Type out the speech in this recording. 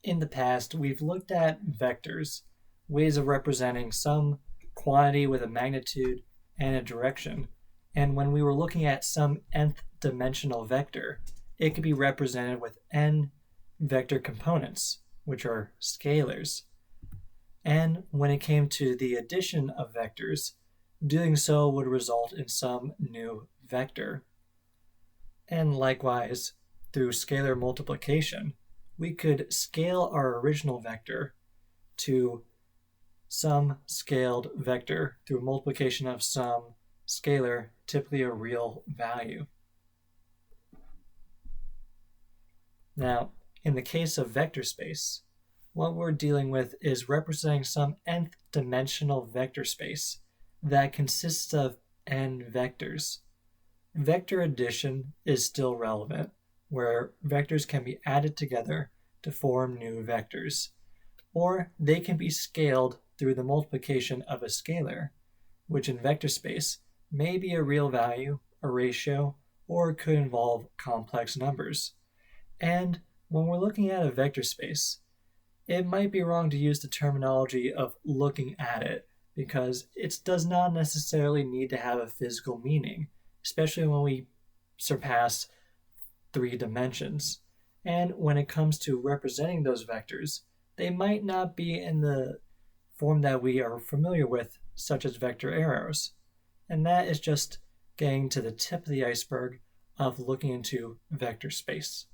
In the past, we've looked at vectors, ways of representing some quantity with a magnitude and a direction. And when we were looking at some nth dimensional vector, it could be represented with n vector components, which are scalars. And when it came to the addition of vectors, doing so would result in some new vector. And likewise, through scalar multiplication, we could scale our original vector to some scaled vector through multiplication of some scalar, typically a real value. Now, in the case of vector space, what we're dealing with is representing some nth dimensional vector space that consists of n vectors. Vector addition is still relevant, where vectors can be added together to form new vectors, or they can be scaled through the multiplication of a scalar, which in vector space may be a real value, a ratio, or could involve complex numbers. And when we're looking at a vector space, it might be wrong to use the terminology of looking at it, because it does not necessarily need to have a physical meaning, especially when we surpass 3 dimensions. And when it comes to representing those vectors, they might not be in the form that we are familiar with, such as vector arrows. And that is just getting to the tip of the iceberg of looking into vector space.